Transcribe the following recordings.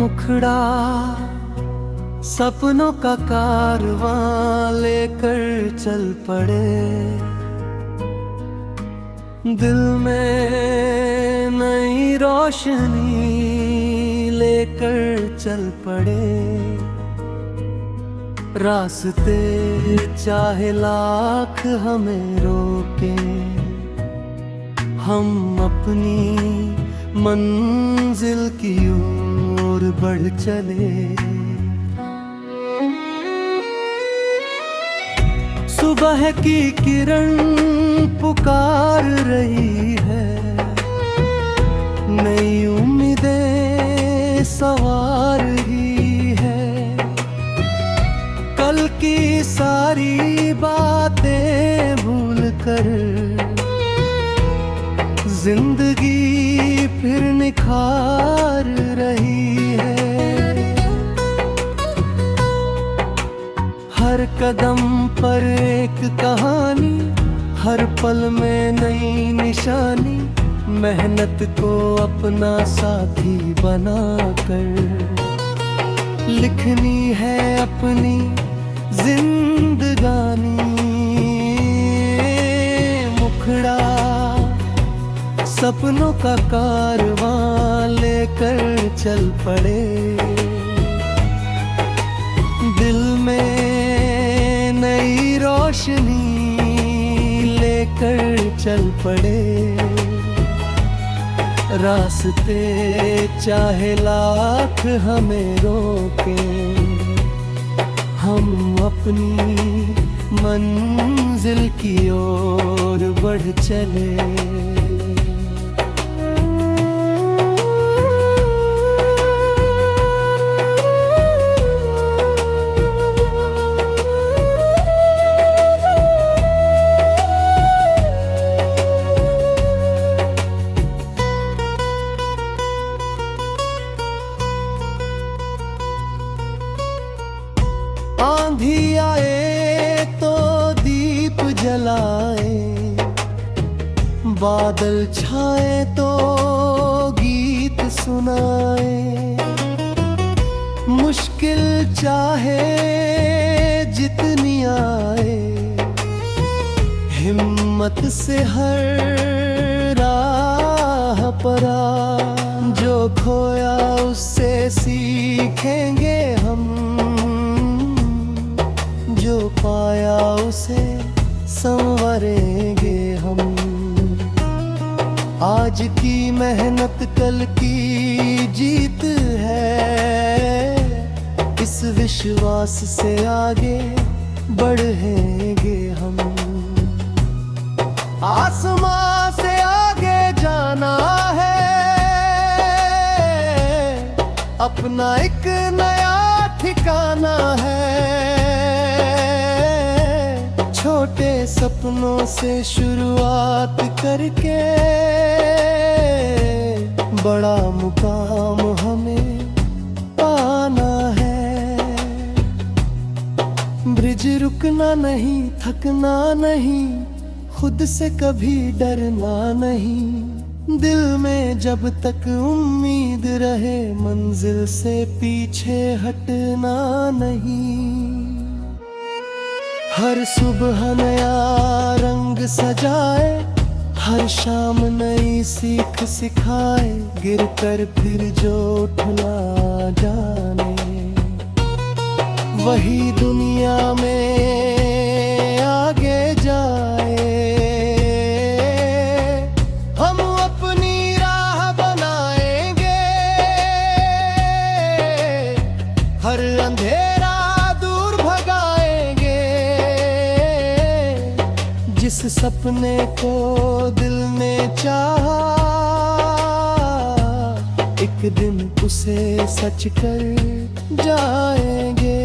मुखड़ा सपनों का कारवां लेकर चल पड़े, दिल में नई रोशनी लेकर चल पड़े। रास्ते चाहे लाख हमें रोके, हम अपनी मंजिल की ओर बढ़ चले। सुबह की किरण पुकार रही है, नई उम्मीदें सवार ही है। कल की सारी बातें भूल कर जिंदगी फिर निखार रही है। हर कदम पर एक कहानी, हर पल में नई निशानी। मेहनत को अपना साथी बनाकर लिखनी है अपनी जिंदगानी। मुखड़ा सपनों का कारवां लेकर चल पड़े, दिल में नई रोशनी लेकर चल पड़े। रास्ते चाहे लाख हमें रोके, हम अपनी मंजिल की ओर बढ़ चले। आंधी आए तो दीप जलाए, बादल छाए तो गीत सुनाए। मुश्किल चाहे जितनी आए, हिम्मत से हर राह पर आ। जो खोया उससे सीखेंगे हम, जो पाया उसे संवरेंगे हम। आज की मेहनत कल की जीत है, इस विश्वास से आगे बढ़ेंगे हम। आसमां से आगे जाना है, अपना एक नया ठिकाना है। छोटे सपनों से शुरुआत करके बड़ा मुकाम हमें पाना है। ब्रिज रुकना नहीं, थकना नहीं, खुद से कभी डरना नहीं। दिल में जब तक उम्मीद रहे, मंजिल से पीछे हटना नहीं। हर सुबह नया रंग सजाए, हर शाम नई सीख सिखाए। गिर कर फिर जो उठना जाने, वही दुनिया में आगे जाए। हम अपनी राह बनाएंगे, हर अंधेरा दूर भगाएंगे। जिस सपने को दिल ने चाहा, एक दिन उसे सच कर जाएंगे।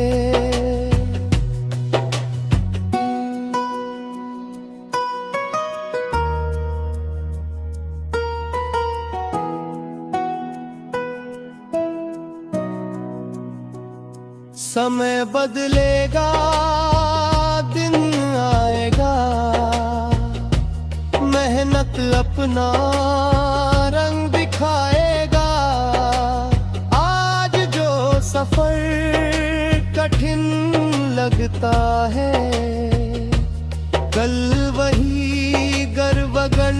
समय बदलेगा, दिन आएगा, मेहनत अपना रंग दिखाएगा। आज सफर कठिन लगता है, कल वही गर्वगन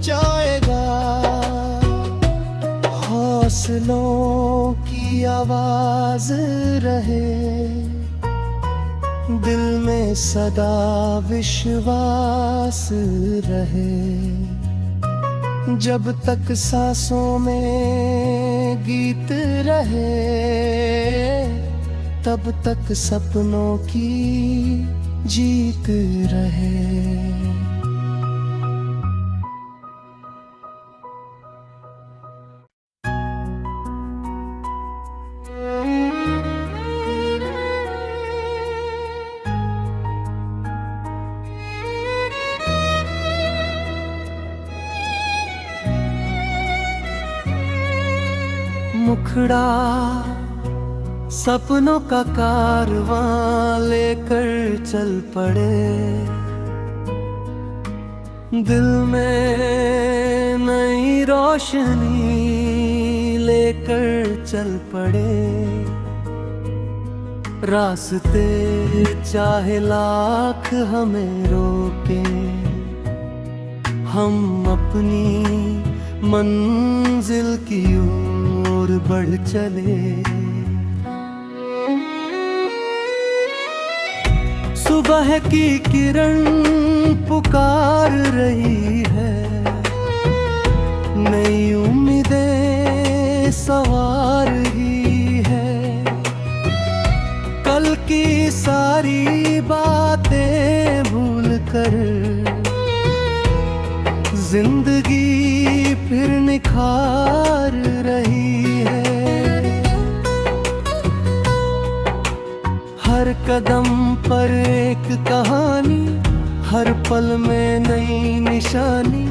जाएगा। हौसलों की आवाज रहे, दिल में सदा विश्वास रहे। जब तक सांसों में गीत रहे, तब तक सपनों की जीत रहे। मुखड़ा सपनों का कारवां लेकर चल पड़े, दिल में नई रोशनी लेकर चल पड़े। रास्ते चाहे लाख हमें रोके, हम अपनी मंजिल की ओर बढ़ चले। सुबह की किरण पुकार रही है, नई उम्मीदें सवार ही है। कल की सारी बातें भूल कर जिंदगी फिर निखार रही है। हर कदम पर एक कहानी, हर पल में नई निशानी।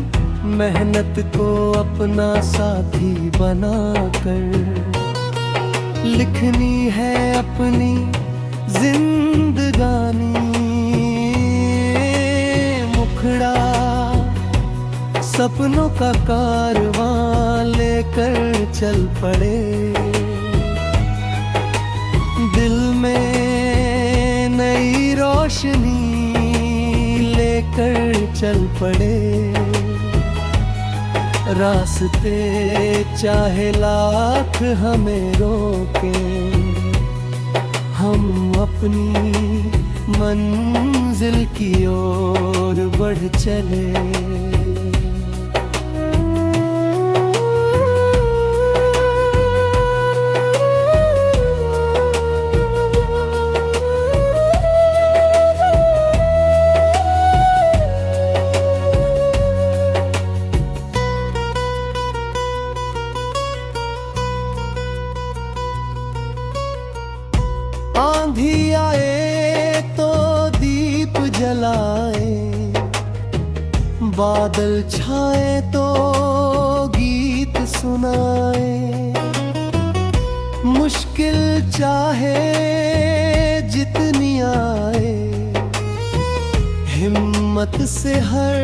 मेहनत को अपना साथी बनाकर लिखनी है अपनी जिंदगानी। मुखड़ा सपनों का कारवां लेकर चल पड़े, दिल में नई रोशनी लेकर चल पड़े। रास्ते चाहे लाख हमें रोके, हम अपनी मंजिल की ओर बढ़ चले। आंधी आए तो दीप जलाए, बादल छाए तो गीत सुनाए। मुश्किल चाहे जितनी आए, हिम्मत से हर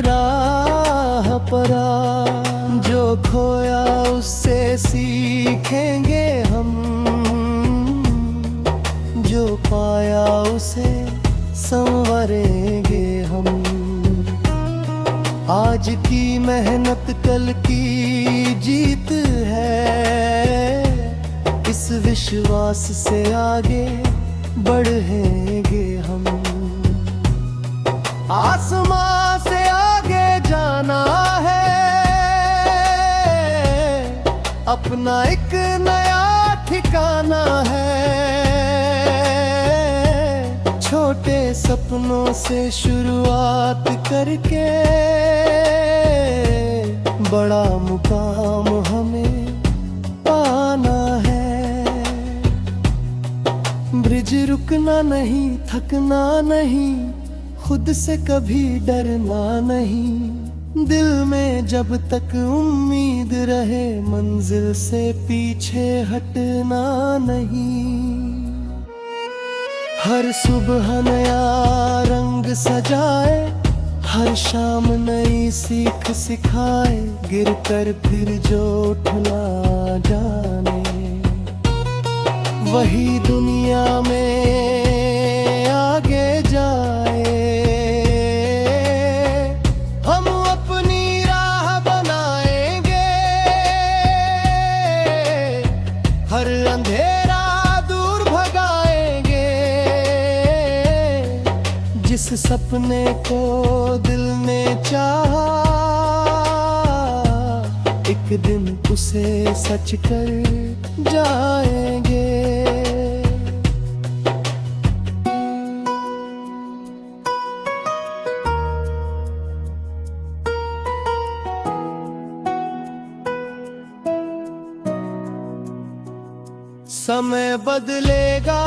राह पर आ। जो खोया उससे सीखेंगे हम, जो पाया उसे संवरेंगे हम। आज की मेहनत कल की जीत है, इस विश्वास से आगे बढ़ेंगे हम। आसमां से आगे जाना है, अपना एक नया ठिकाना है। छोटे सपनों से शुरुआत करके बड़ा मुकाम हमें पाना है। ब्रिज रुकना नहीं, थकना नहीं, खुद से कभी डरना नहीं। दिल में जब तक उम्मीद रहे, मंजिल से पीछे हटना नहीं। हर सुबह नया रंग सजाए, हर शाम नई सीख सिखाए। गिर कर फिर जो उठना जाने, वही दुनिया में आगे जाए। हम अपनी राह बनाएंगे, हर अंधेरा दूर भगाएंगे। जिस सपने को दिल ने चाहा, एक दिन उसे सच कर जाएंगे। समय बदलेगा,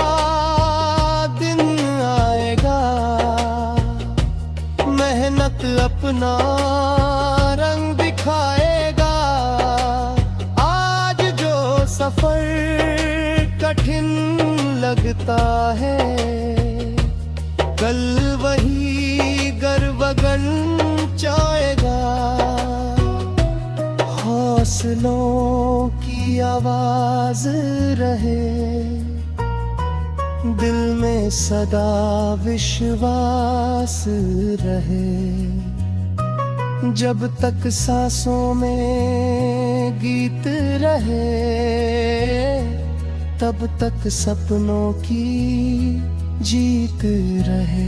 दिन आएगा, मेहनत अपना रंग दिखाएगा। आज जो सफर कठिन लगता है, कल वही गर्वगन चाहेगा। हौसलों की आवाज रहे, दिल में सदा विश्वास रहे। जब तक सांसों में गीत रहे, तब तक सपनों की जीत रहे।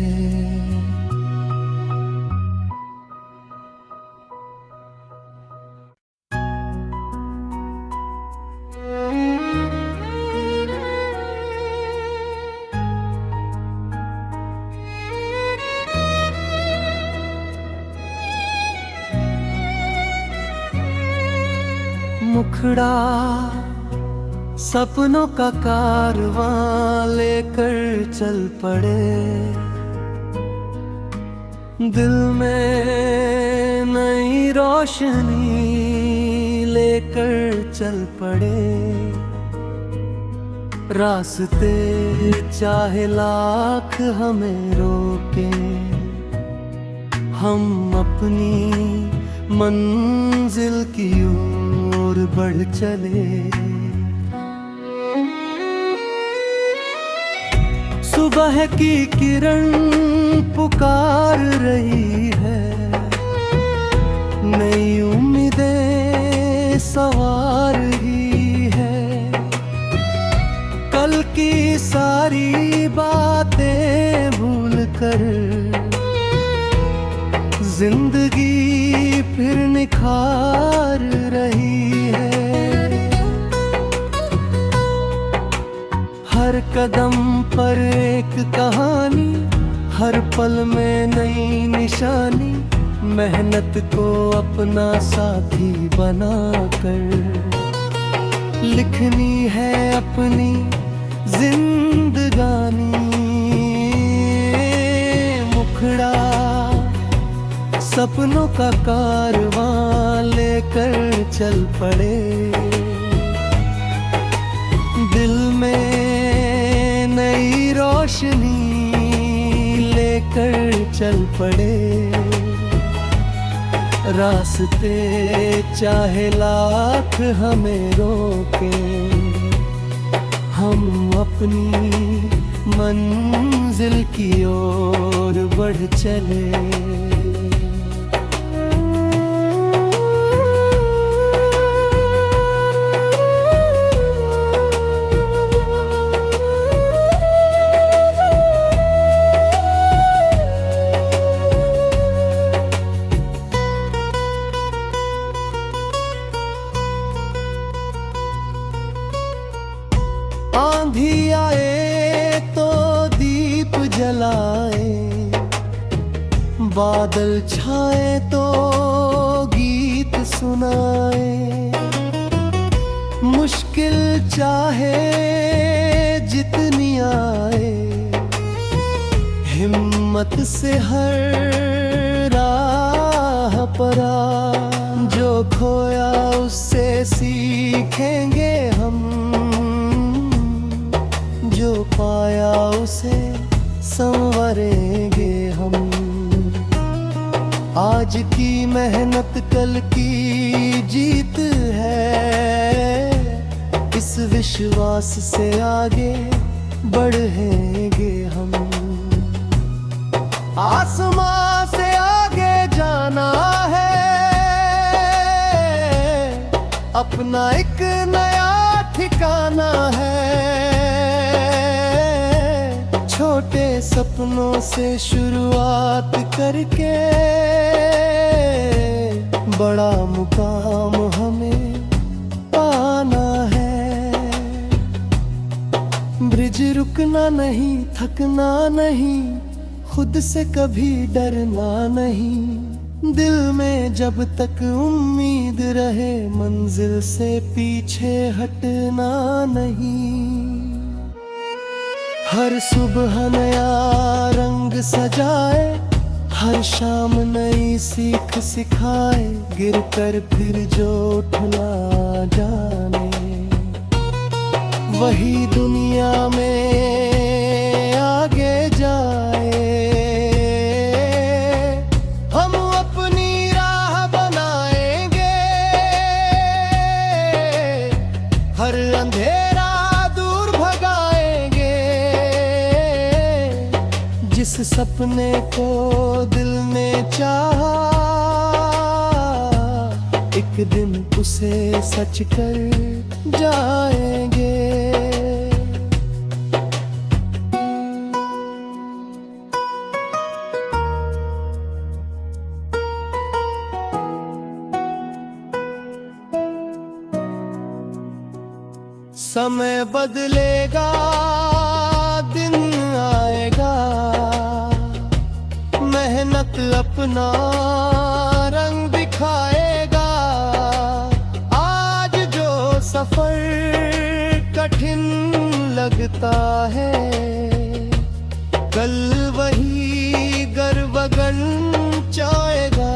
मुखड़ा सपनों का कारवां लेकर चल पड़े, दिल में नई रोशनी लेकर चल पड़े। रास्ते चाहे लाख हमें रोके, हम अपनी मंजिल की ओर बढ़ चले। सुबह की किरण पुकार रही है, नई उम्मीदें सवार ही है। कल की सारी बातें भूल कर जिंदगी फिर निखार रही है। हर कदम पर एक कहानी, हर पल में नई निशानी। मेहनत को अपना साथी बनाकर लिखनी है अपनी जिंदगानी। मुखड़ा सपनों का कारवां लेकर चल पड़े, दिल में नई रोशनी लेकर चल पड़े। रास्ते चाहे लाख हमें रोके, हम अपनी मंजिल की ओर बढ़ चले। आंधी आए तो दीप जलाए, बादल छाए तो गीत सुनाए। मुश्किल चाहे जितनी आए, हिम्मत से हर राह पर आ। जो खोया उससे सीखेंगे हम, जो पाया उसे संवरेंगे हम। आज की मेहनत कल की जीत है, इस विश्वास से आगे बढ़ेंगे हम। आसमां से आगे जाना है, अपना एक नया ठिकाना है। छोटे सपनों से शुरुआत करके बड़ा मुकाम हमें पाना है। ब्रिज रुकना नहीं, थकना नहीं, खुद से कभी डरना नहीं। दिल में जब तक उम्मीद रहे, मंजिल से पीछे हटना नहीं। हर सुबह नया रंग सजाए, हर शाम नई सीख सिखाए। गिर कर फिर जो उठना जाने, वही दुनिया में आगे जाए। हम अपनी राह बनाएंगे, हर अंधेरा दूर भगाएंगे। जिस सपने को दिल ने चाहा, एक दिन उसे सच कर जाएंगे। समय बदलेगा, दिन आएगा, मेहनत अपना रंग दिखाएगा। आज जो सफर कठिन लगता है, कल वही गर्वगन चाहेगा।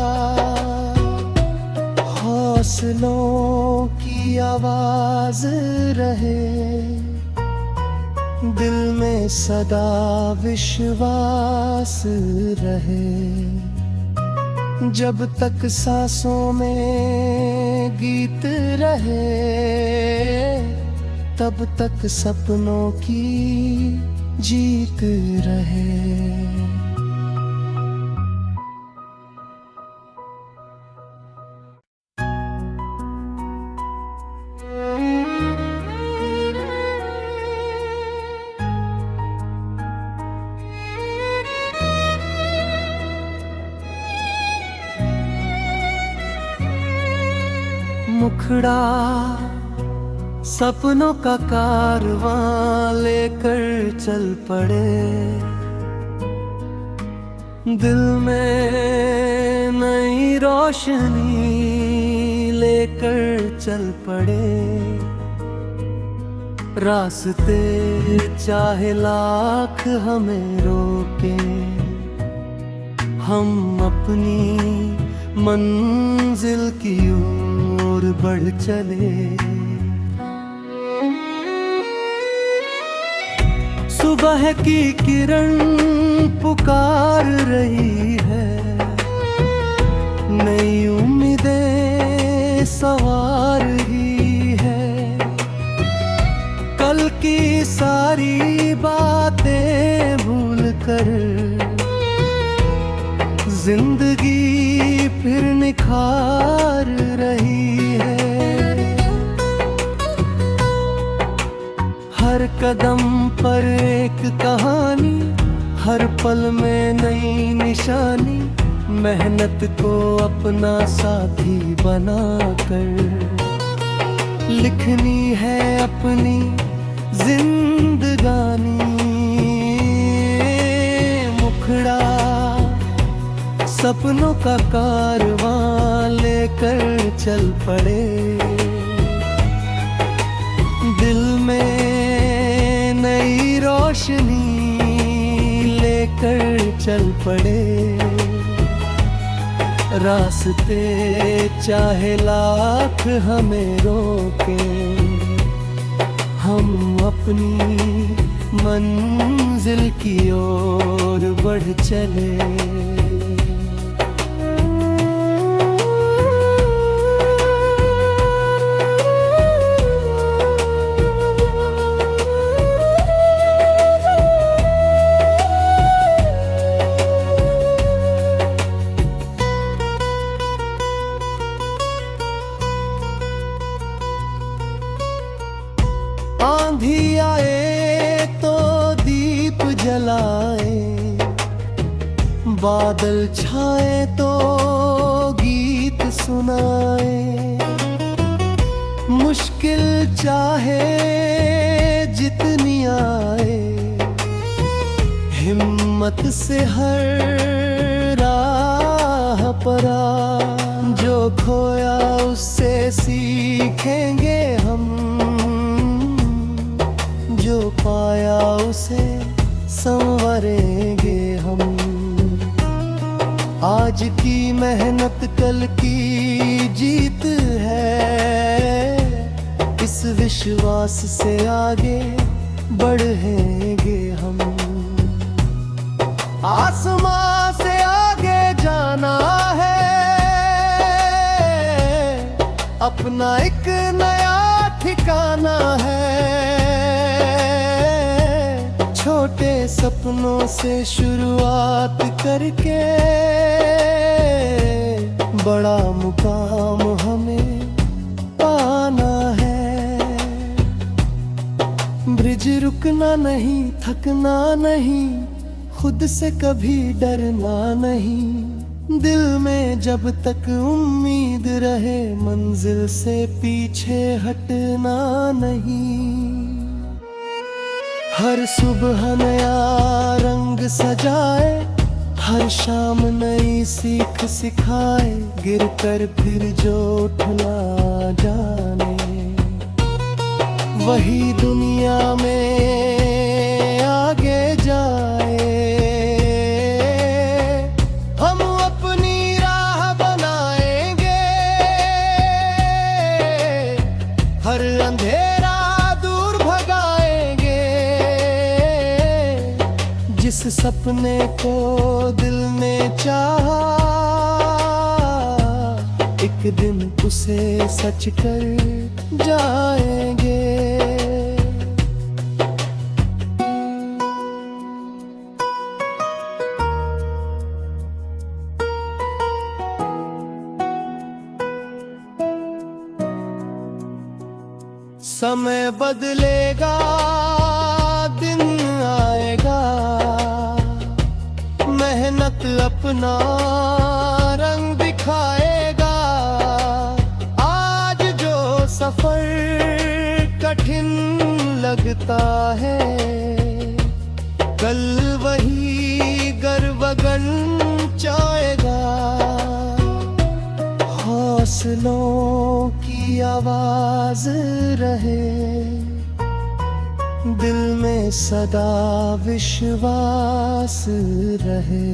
हौसलों की आवाज रहे, दिल में सदा विश्वास रहे। जब तक सांसों में गीत रहे, तब तक सपनों की जीत रहे। मुखड़ा सपनों का कारवां लेकर चल पड़े। दिल में नई रोशनी लेकर चल पड़े। रास्ते चाहे लाख हमें रोके, हम अपनी मंजिल की ओर बढ़ चले। सुबह की किरण पुकार रही है, नई उम्मीदें सवार ही है। कल की सारी बातें भूल कर जिंदगी फिर निखार रही है। हर कदम पर एक कहानी, हर पल में नई निशानी। मेहनत को अपना साथी बनाकर लिखनी है अपनी जिंदगानी। मुखड़ा सपनों का कारवां लेकर चल पड़े। दिल में नई रोशनी लेकर चल पड़े। रास्ते चाहे लाख हमें रोके, हम अपनी मंजिल की ओर बढ़ चले। लाए, बादल छाए तो गीत सुनाए। मुश्किल चाहे जितनी आए, हिम्मत से हर राह पर आ। जो खोया उससे सीखेंगे हम, जो पाया उसे संवरेंगे हम। आज की मेहनत कल की जीत है, इस विश्वास से आगे बढ़ेंगे हम। आसमां से आगे जाना है, अपना एक नया ठिकाना है। छोटे सपनों से शुरुआत करके बड़ा मुकाम हमें पाना है। ब्रिज रुकना नहीं, थकना नहीं, खुद से कभी डरना नहीं। दिल में जब तक उम्मीद रहे, मंजिल से पीछे हटना नहीं। हर सुबह नया रंग सजाए, हर शाम नई सीख सिखाए। गिर कर फिर जो उठना जाने, वही दुनिया में आगे जाए। हम अपनी राह बनाएंगे, हर अंधेरा दूर भगाएंगे। जिस सपने को दिल ने चाहा, एक दिन उसे सच कर जाएंगे। समय बदलेगा, दिन आएगा, मेहनत अपना रंग दिखाएगा। आज जो सफर कठिन लगता है, कल वही गर्वगन चाहेगा। हौसलों की आवाज रहे, दिल में सदा विश्वास रहे।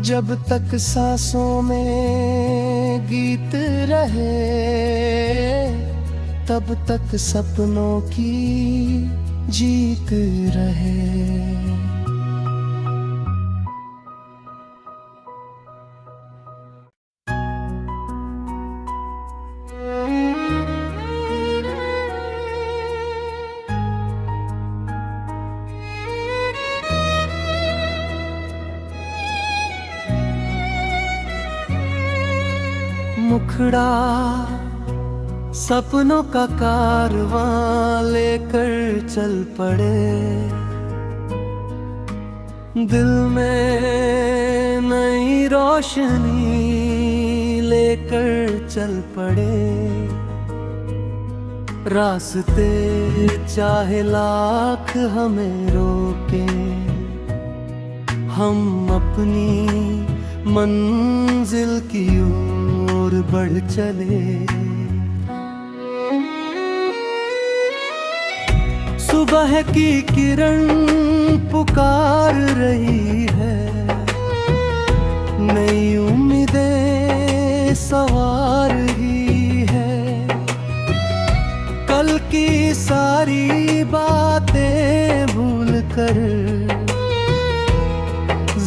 जब तक सांसों में गीत रहे, तब तक सपनों की जीत रहे। मुखड़ा सपनों का कारवां लेकर चल पड़े, दिल में नई रोशनी लेकर चल पड़े। रास्ते चाहे लाख हमें रोके, हम अपनी मंजिल की ओर बढ़ चले। सुबह की किरण पुकार रही है, नई उम्मीदें सवार ही है। कल की सारी बातें भूल कर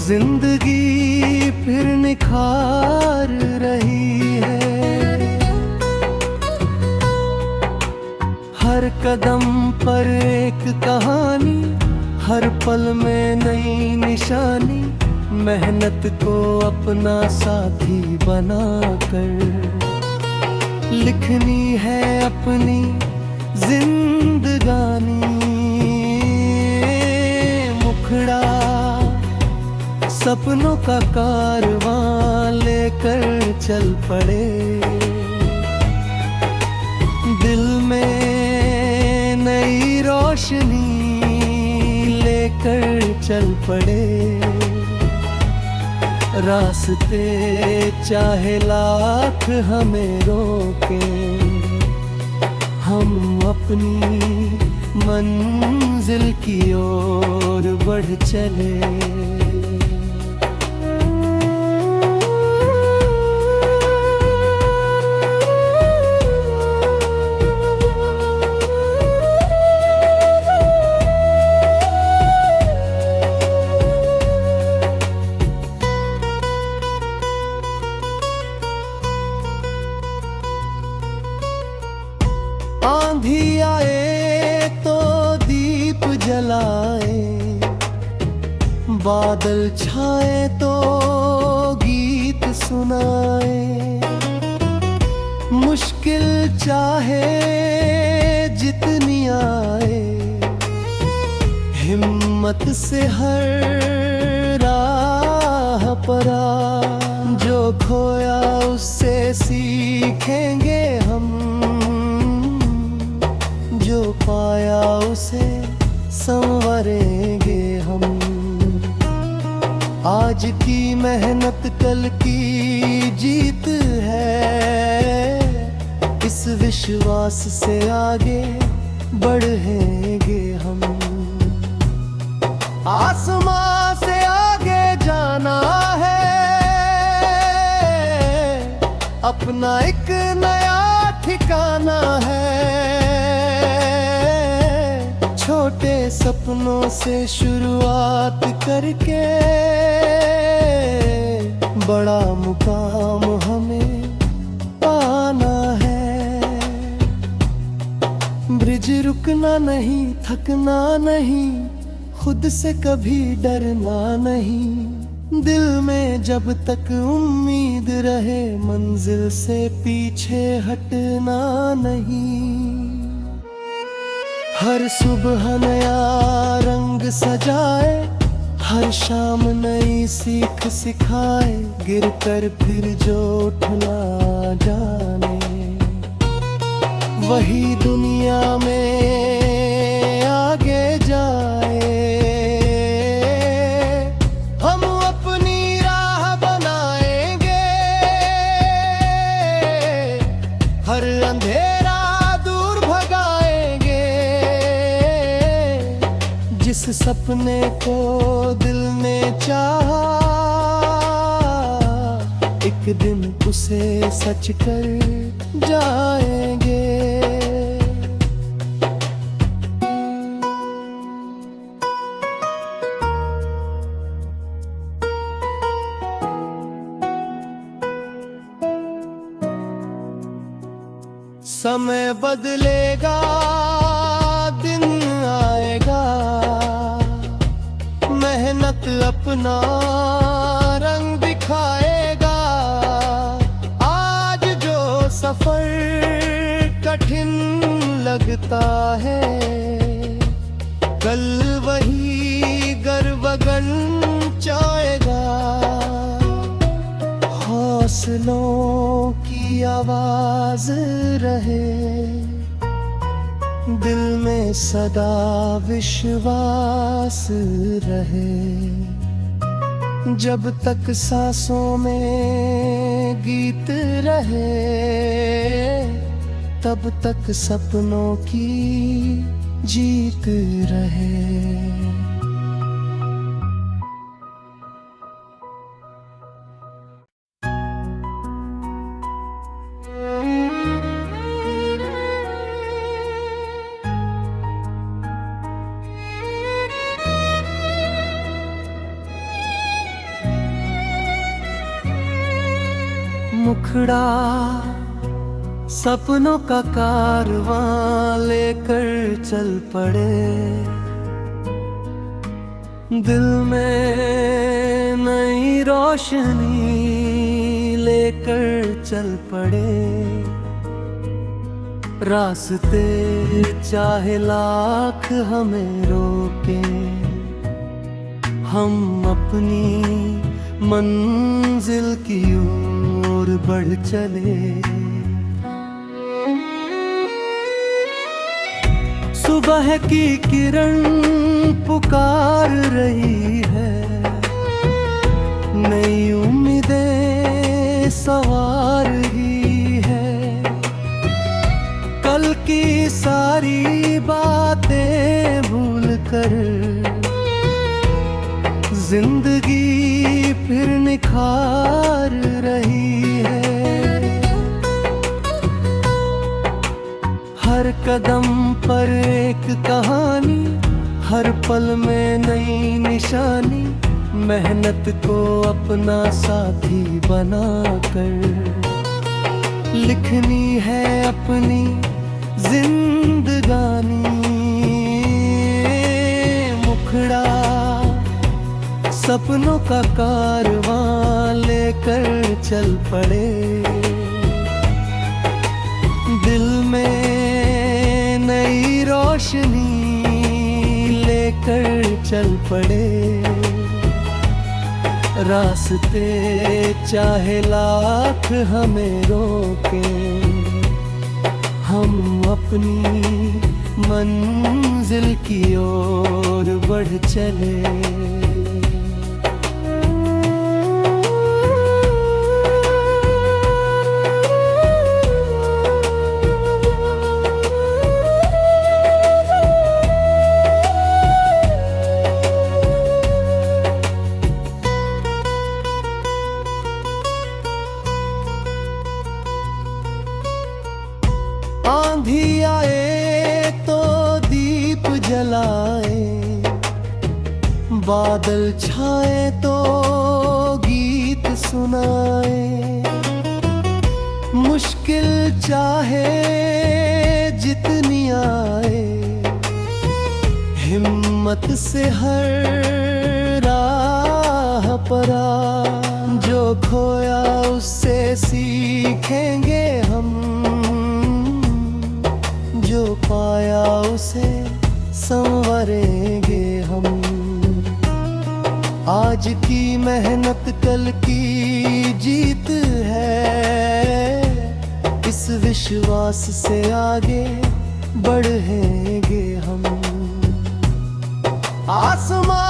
जिंदगी फिर निखार रही है। हर कदम पर एक कहानी, हर पल में नई निशानी। मेहनत को अपना साथी बनाकर लिखनी है अपनी जिंदगानी। सपनों का कारवां लेकर चल पड़े। दिल में नई रोशनी लेकर चल पड़े। रास्ते चाहे लाख हमें रोके, हम अपनी मंजिल की ओर बढ़ चले। आंधी आए तो दीप जलाए, बादल छाए तो गीत सुनाए। मुश्किल चाहे जितनी आए, हिम्मत से हर राह पर आ। जो खोया उससे सीखेंगे हम, जो पाया उसे संवरेंगे हम। आज की मेहनत कल की जीत है, इस विश्वास से आगे बढ़ेंगे हम। आसमां से आगे जाना है, अपना एक नया ठिकाना है। छोटे सपनों से शुरुआत करके बड़ा मुकाम हमें पाना है। ब्रिज रुकना नहीं, थकना नहीं, खुद से कभी डरना नहीं। दिल में जब तक उम्मीद रहे, मंजिल से पीछे हटना नहीं। हर सुबह नया रंग सजाए, हर शाम नई सीख सिखाए। गिरकर फिर जो उठना जाने, वही दुनिया में आगे जाए। हम अपनी राह बनाएंगे, हर अंधेरा दूर भगाएंगे। जिस सपने को दिल ने चाहा, एक दिन उसे सच कर जाएंगे। समय बदलेगा, दिन आएगा, मेहनत अपना रंग दिखाएगा। आज जो सफर कठिन लगता है, कल वही गर्वगन चाहेगा। हौसलों की आवाज रहे, दिल में सदा विश्वास रहे। जब तक सांसों में गीत रहे, तब तक सपनों की जीत रहे। मुखड़ा सपनों का कारवां लेकर चल पड़े। दिल में नई रोशनी लेकर चल पड़े। रास्ते चाहे लाख हमें रोके, हम अपनी मंजिल की ओर बढ़ चले। सुबह की किरण पुकार रही है, नई उम्मीदें सवार ही है। कल की सारी बातें भूल कर जिंदगी फिर निखार रही है। हर कदम पर एक कहानी, हर पल में नई निशानी। मेहनत को अपना साथी बनाकर लिखनी है अपनी जिंदगानी। मुखड़ा सपनों का कारवां लेकर चल पड़े। दिल में नई रोशनी लेकर चल पड़े। रास्ते चाहे लाख हमें रोके, हम अपनी मंजिल की ओर बढ़ चले। आंधी आए तो दीप जलाए, बादल छाए तो गीत सुनाए। मुश्किल चाहे जितनी आए, हिम्मत से हर राह पर आ। जो खोया उससे सीखेंगे हम, जो पाया उसे संवरेंगे हम। आज की मेहनत कल की जीत है, इस विश्वास से आगे बढ़ेंगे हम। आसमां